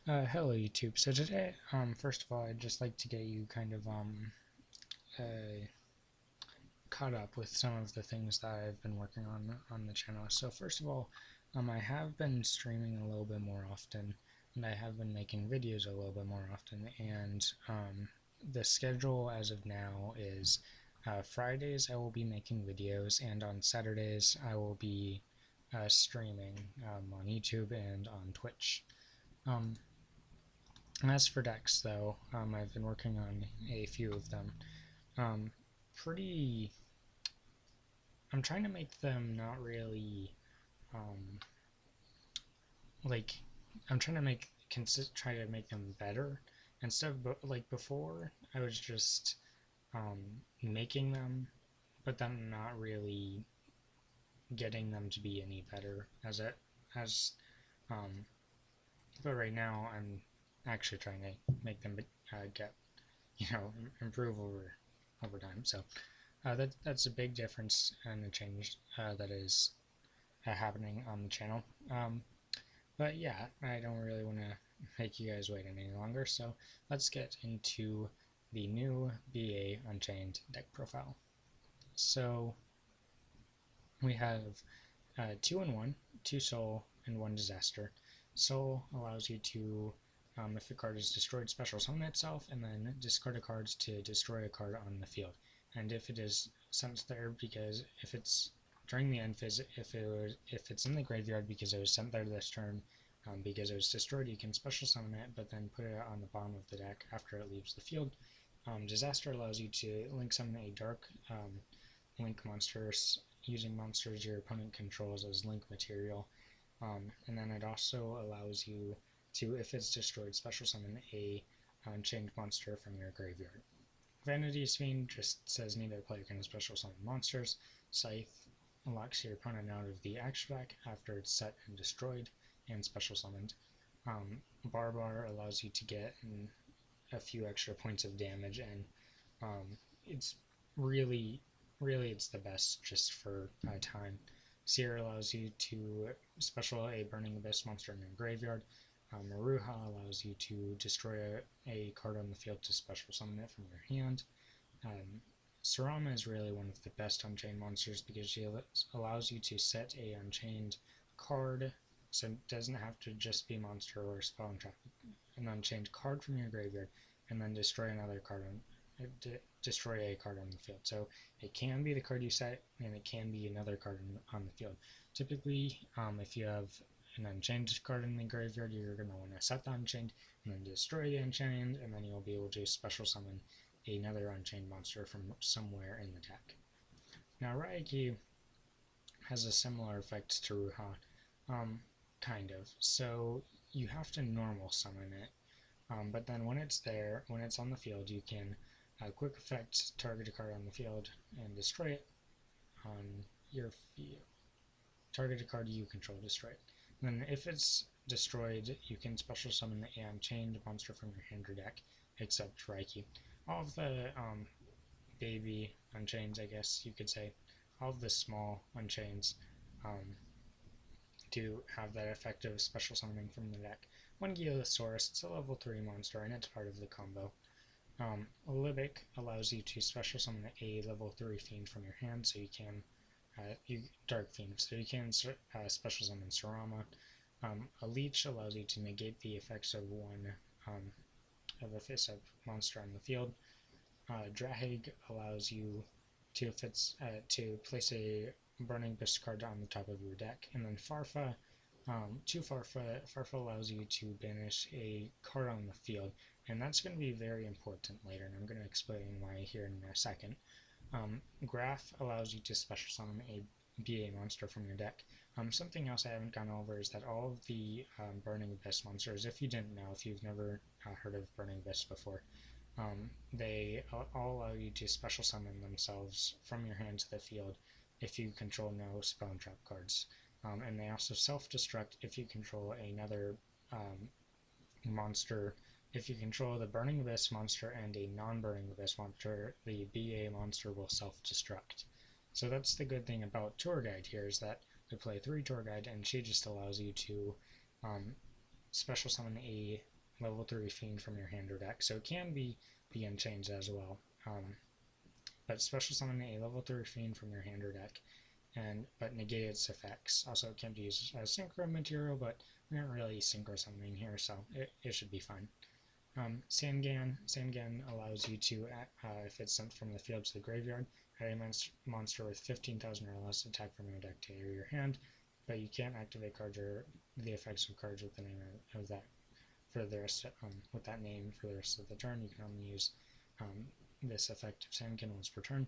Hello YouTube. So today, first of all, I'd just like to get you kind of uh, caught up with some of the things that I've been working on the channel. So first of all, I have been streaming a little bit more often, and I have been making videos a little bit more often. And the schedule as of now is Fridays I will be making videos, and on Saturdays I will be streaming on YouTube and on Twitch. Um, As for decks, though, I've been working on a few of them. Um, pretty. I'm trying to make them not really um, like. I'm trying to try to make them better instead of like before. I was just making them, but then not really getting them to be any better as um. But right now, I'm actually trying to make them get improve over time. So that's a big difference and a change that is happening on the channel. But yeah, I don't really want to make you guys wait any longer. So let's get into the new BA Unchained deck profile. So we have 2 and 1, 2 soul, and 1 disaster. Soul allows you to, if a card is destroyed, special summon itself, and then discard a card to destroy a card on the field. And if it is sent there because if it's during the end phase, if it's in the graveyard because it was sent there this turn, because it was destroyed, you can special summon it, but then put it on the bottom of the deck after it leaves the field. Disaster allows you to link summon a dark link monsters using monsters your opponent controls as link material. And then it also allows you to, if it's destroyed, special summon a unchained monster from your graveyard. Vanity's Fiend just says neither player can special summon monsters. Scythe locks your opponent out of the action deck after it's set and destroyed and special summoned. Barbar allows you to get a few extra points of damage, and it's really, really it's the best just for time. Seer allows you to special a Burning Abyss monster in your graveyard. Maruha allows you to destroy a card on the field to special summon it from your hand. Um, Sarama is really one of the best Unchained monsters because she allows you to set a Unchained card, so it doesn't have to just be monster or spell and trap. An Unchained card from your graveyard, and then destroy another card destroy a card on the field. So it can be the card you set, and it can be another card on the field. Typically, if you have an Unchained card in the graveyard, you're going to want to set the Unchained, and then destroy the Unchained, and then you'll be able to special summon another Unchained monster from somewhere in the deck. Now, Raiki has a similar effect to Ruha, kind of. So you have to normal summon it, but then when it's there, when it's on the field, you can quick effect target a card on the field and destroy it on your field. Target a card you control, destroy it. And then if it's destroyed, you can special summon the Unchained monster from your hand or deck, except Raiki. All of the baby Unchains, I guess you could say, all of the small Unchains do have that effect of special summoning from the deck. One Giliosaurus, it's a level 3 monster and it's part of the combo. Libic allows you to special summon a level 3 fiend from your hand, so you can Dark Fiend, so you can special summon Sarama. A Leech allows you to negate the effects of one of a face-up monster on the field. Drahig allows you to, if it's to place a Burning Abyss card on the top of your deck, and then Farfa. Farfa allows you to banish a card on the field, and that's going to be very important later, and I'm going to explain why here in a second. Graph allows you to special summon a BA monster from your deck. Something else I haven't gone over is that all of the Burning Abyss monsters, if you didn't know, if you've never heard of Burning Abyss before, they all allow you to special summon themselves from your hand to the field if you control no spell and trap cards. And they also self-destruct if you control another monster. If you control the Burning Abyss monster and a non-Burning Abyss monster, the BA monster will self-destruct. So that's the good thing about Tour Guide here, is that we play 3 Tour Guide, and she just allows you to special summon a level 3 Fiend from your hand or deck, so it can be the Unchained as well. But special summon a level 3 Fiend from your hand or deck, but negate its effects. Also, it can be used as synchro material, but we aren't really synchro summoning here, so it should be fine. Sangan allows you to, if it's sent from the field to the graveyard, add a monster with 15,000 or less attack from your deck to your hand, but you can't activate cards or the effects of cards with the name of that for the rest with that name for the rest of the turn. You can only use this effect of Sangan once per turn.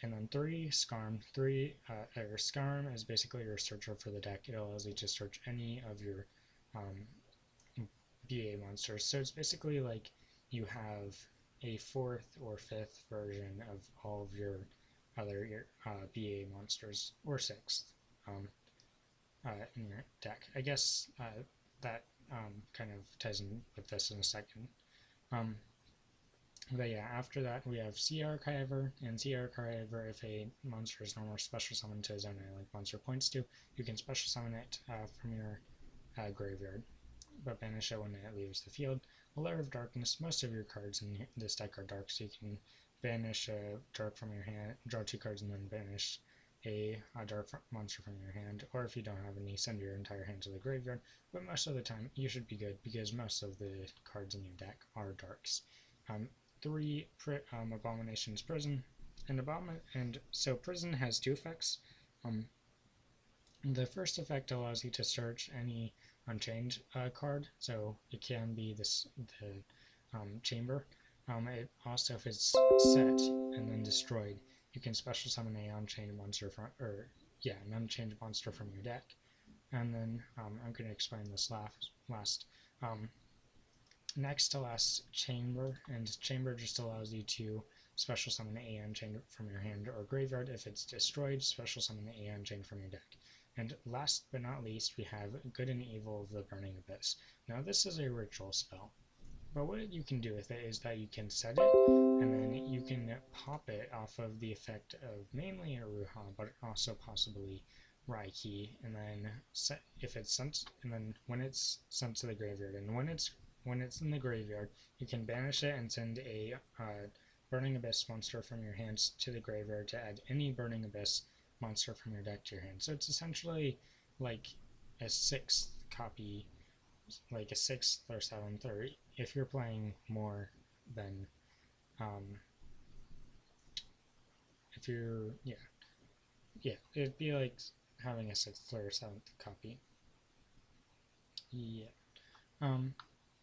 And then 3 Scarm. Scarm is basically your searcher for the deck. It allows you to search any of your BA monsters. So it's basically like you have a 4th or 5th version of all of your other BA monsters, or 6th in your deck. I guess that kind of ties in with this in a second. But yeah, after that we have Sea Archiver, and Sea Archiver, if a monster is no more special summoned to a zone like monster points to, you can special summon it from your graveyard, but banish it when it leaves the field. A Lair of Darkness, most of your cards in this deck are dark, so you can banish a dark from your hand, draw 2 cards, and then banish a dark monster from your hand, or if you don't have any, send your entire hand to the graveyard, but most of the time you should be good because most of the cards in your deck are darks. 3 Abomination's Prison, and so Prison has 2 effects. The first effect allows you to search any Unchained card, so it can be the Chamber. It also, if it's set and then destroyed, you can special summon an Unchained monster from, an Unchained monster from your deck. And then I'm going to explain this last. Next to last, Chamber, and Chamber just allows you to special summon an Unchained from your hand or graveyard. If it's destroyed, special summon an Unchained from your deck. And last but not least, we have Good and Evil of the Burning Abyss. Now this is a ritual spell, but what you can do with it is that you can set it, and then you can pop it off of the effect of mainly Aruha, but also possibly Raiki, and then if it's sent, and then when it's sent to the graveyard, and when it's in the graveyard, you can banish it and send a Burning Abyss monster from your hands to the graveyard to add any Burning Abyss monster from your deck to your hand. So it's essentially like a 6th copy, like a 6th or 7th, or if you're playing more than if you're it'd be like having a 6th or 7th copy.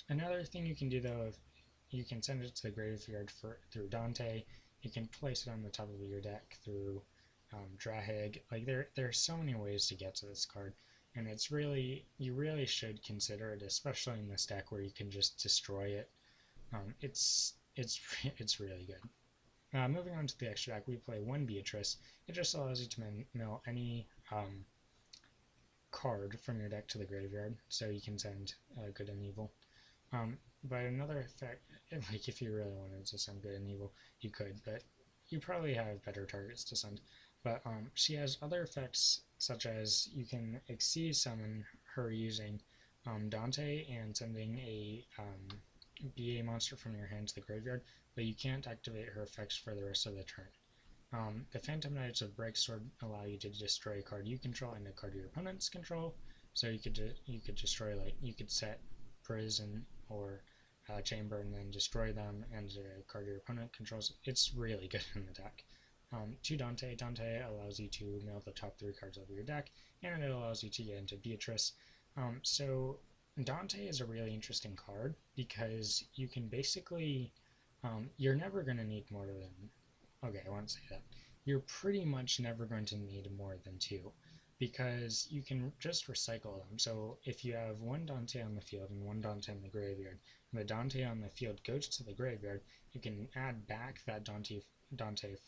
Another thing you can do though, if you can send it to the graveyard through Dante, you can place it on the top of your deck through Drahig. Like there are so many ways to get to this card, and you really should consider it, especially in this deck where you can just destroy it. It's really good. Moving on to the extra deck, we play 1 Beatrice. It just allows you to mill any card from your deck to the graveyard, so you can send Good and Evil. But another effect, like if you really wanted to send Good and Evil, you could, but you probably have better targets to send. But she has other effects, such as you can Xyz summon her using Dante and sending a BA monster from your hand to the graveyard, but you can't activate her effects for the rest of the turn. The Phantom Knights of Breaksword allow you to destroy a card you control and a card your opponents control. So you could destroy, like, you could set Prison or Chamber and then destroy them, and a card your opponent controls. It's really good in the deck. To Dante allows you to mill the top 3 cards of your deck, and it allows you to get into Beatrice. So Dante is a really interesting card because you can basically, you're never going to need more than, okay, I won't say that. You're pretty much never going to need more than 2 because you can just recycle them. So if you have 1 Dante on the field and 1 Dante in the graveyard, and the Dante on the field goes to the graveyard, you can add back that Dante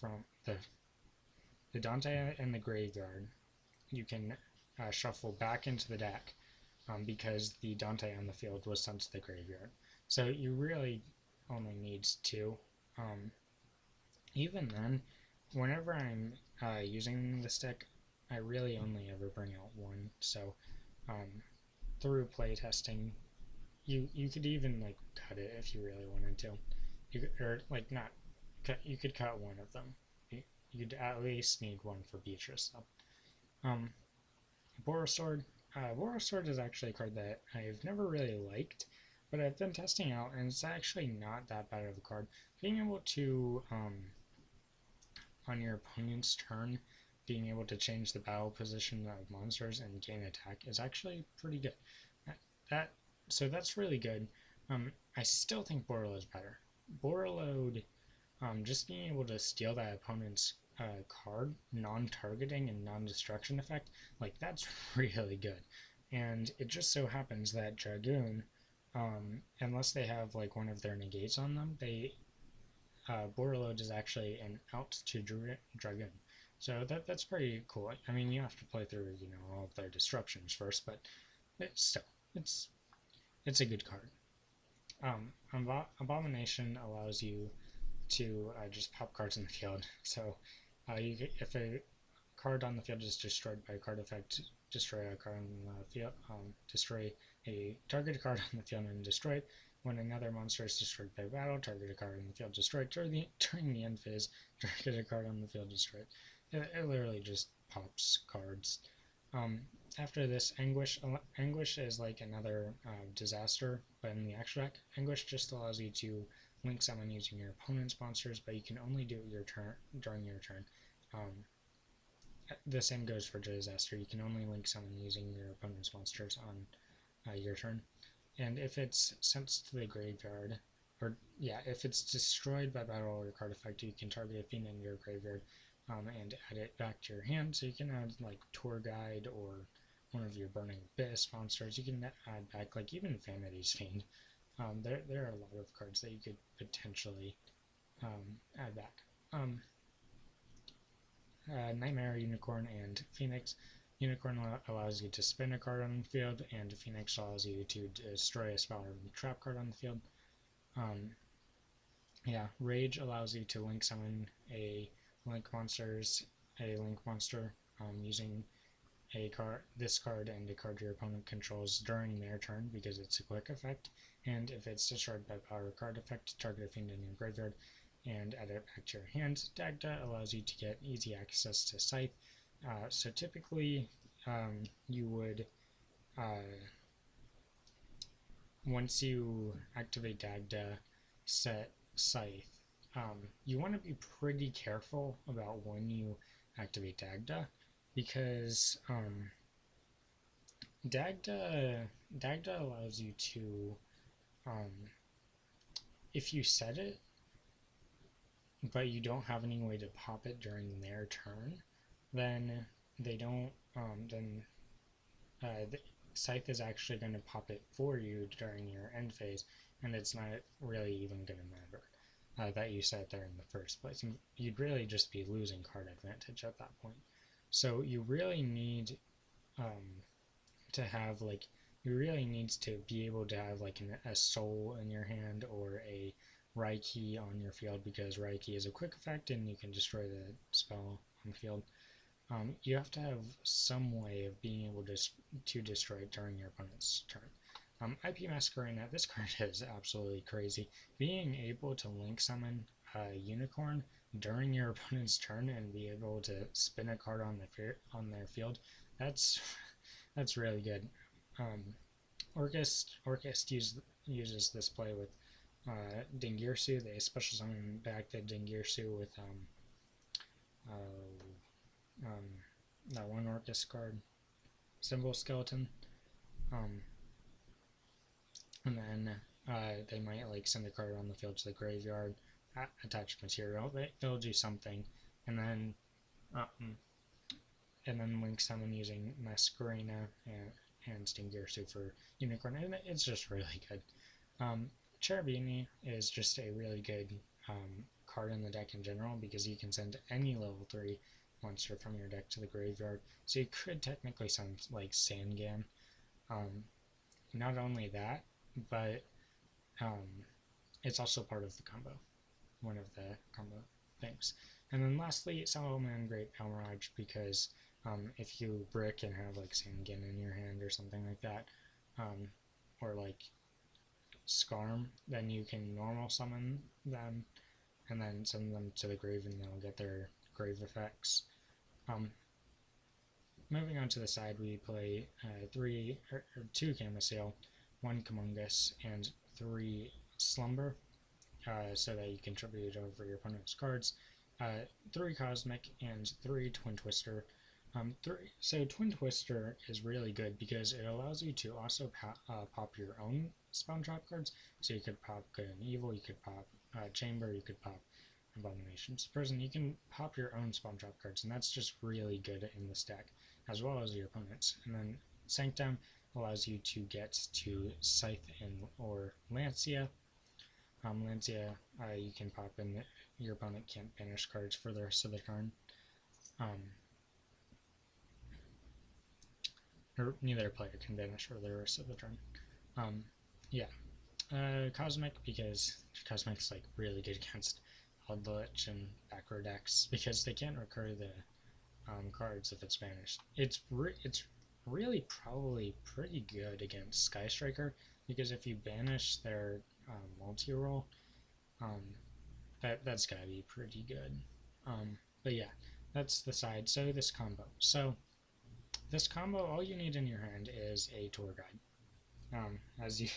from the Dante in the graveyard. You can shuffle back into the deck because the Dante on the field was sent to the graveyard. So you really only need 2. Even then, whenever I'm using this deck, I really only ever bring out 1. So through playtesting, you could even like cut it if you really wanted to. You could, or like not cut. You could cut one of them. You'd at least need one for Beatrice though. Borosword. Borosword is actually a card that I've never really liked, but I've been testing out, and it's actually not that bad of a card. Being able to on your opponent's turn, being able to change the battle position of monsters and gain attack is actually pretty good. That so that's really good. I still think Borreload is better. Borreload, just being able to steal that opponent's card, non-targeting and non-destruction effect, like that's really good. And it just so happens that Dragoon, unless they have like one of their negates on them, they Borreload is actually an out to Dragoon. So that's pretty cool. I mean, you have to play through all of their disruptions first, but still, it's it's a good card. Abomination allows you to just pop cards in the field. So if a card on the field is destroyed by a card effect, destroy a card on the field, destroy a targeted card on the field and destroy it. When another monster is destroyed by battle, target a card on the field destroyed. During the end phase, target a card on the field destroyed. It literally just pops cards. Um, After this, Anguish is like another disaster, but in the actual deck, Anguish just allows you to link summon using your opponent's monsters, but you can only do it during your turn. The same goes for disaster. You can only link summon using your opponent's monsters on your turn. And if it's sent to the graveyard, or yeah, if it's destroyed by battle or card effect, you can target a fiend in your graveyard and add it back to your hand. So you can add like Tour Guide or one of your Burning Abyss monsters. You can add back like even Vanity's Fiend. There are a lot of cards that you could potentially add back. Nightmare, Unicorn, and Phoenix. Unicorn allows you to spin a card on the field, and Phoenix allows you to destroy a spell or trap card on the field. Yeah, Rage allows you to link summon a link monster using this card and a card your opponent controls during their turn because it's a quick effect. And if it's destroyed by power card effect, target a fiend in your graveyard and add it back to your hand. Dagda allows you to get easy access to Scythe. So typically, you would once you activate Dagda, set Scythe. You want to be pretty careful about when you activate Dagda because Dagda allows you to, if you set it, but you don't have any way to pop it during their turn, then they don't. The Scythe is actually going to pop it for you during your end phase, and it's not really even going to matter that you set it there in the first place. You'd really just be losing card advantage at that point. So you really need to have like you really needs to be able to have like a soul in your hand or a Reiki on your field because Reiki is a quick effect and you can destroy the spell on the field. You have to have some way of being able to destroy it during your opponent's turn. IP Masquerade, this card is absolutely crazy. Being able to link summon a Unicorn during your opponent's turn and be able to spin a card on their field, that's really good. Orcust uses this play with Dingirsu. They special summon back the Dingirsu with that one Orcust card, Symbol Skeleton. And then they might like send a card on the field to the graveyard, attach material. They'll do something, and then link summon using Masquerena and Stingirsu for Unicorn, and it's just really good. Cherubini is just a really good card in the deck in general because you can send any level 3 monster from your deck to the graveyard. So you could technically send like Sangam. Not only that, but it's also part of the combo, one of the combo things. And then lastly, Salaman Great Palmirage because if you brick and have like Sangin in your hand or something like that, or like Scarm, then you can normal summon them and then send them to the grave and they'll get their grave effects. Moving on to the side, we play two Camasail, one Kumungus, and three Slumber, so that you can tribute over your opponent's cards. Three Cosmic and three Twin Twister. So Twin Twister is really good because it allows you to also pop your own Spawn Trap cards. So you could pop Good and Evil, you could pop Chamber, you could pop Abomination's Prison. You can pop your own Spawn Trap cards, and that's just really good in this deck, as well as your opponent's. And then Sanctum allows you to get to Scythe or Lancia. Lancia, you can pop in. Your opponent can't banish cards for the rest of the turn. Or neither player can banish for the rest of the turn. Cosmic, because Cosmic's like really good against Lich and backrow decks because they can't recur the cards if it's banished. It's really probably pretty good against Sky Striker because if you banish their multi-roll, that's gotta be pretty good. But yeah, that's the side. So this combo, all you need in your hand is a tour guide. As you,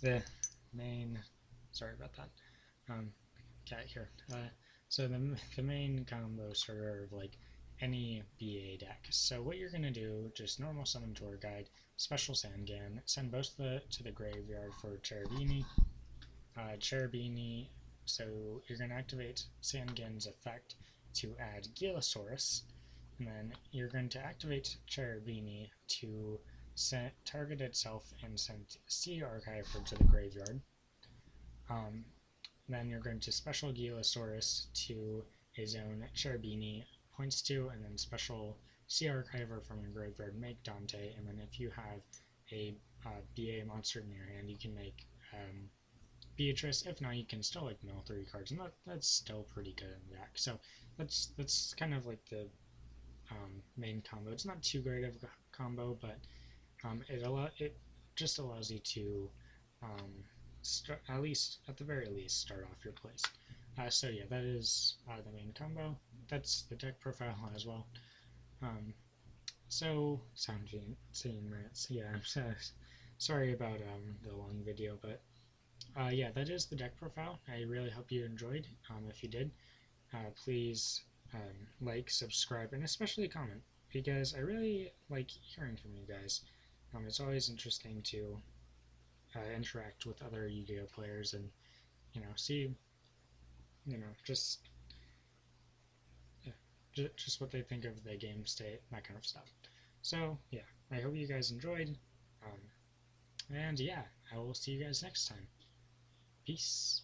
the main, sorry about that. Cat here. So the main combo sort of like any BA deck. So what you're gonna do, just normal summon tour guide, special Sangan, send both to the graveyard for Cherubini. Cherubini, so you're gonna activate Sangan's effect to add Gilasaurus, and then you're going to activate Cherubini to target itself and send Sea Archiver to the graveyard. Then you're going to special Gilasaurus to a zone Cherubini points to, and then special Sea Archiver from your graveyard, make Dante, and then if you have a BA monster in your hand, you can make Beatrice. If not, you can still like mill 3 cards, and that's still pretty good in the deck. So that's kind of like the main combo. It's not too great of a combo, but it just allows you to at the very least start off your plays. So yeah, that is the main combo. That's the deck profile as well. So sound scene rants. Yeah, I'm sorry about the long video, but yeah, that is the deck profile. I really hope you enjoyed. If you did, please like, subscribe, and especially comment, because I really like hearing from you guys. It's always interesting to interact with other Yu-Gi-Oh players and see just just what they think of the game state, that kind of stuff. So yeah, I hope you guys enjoyed, and yeah, I will see you guys next time. Peace.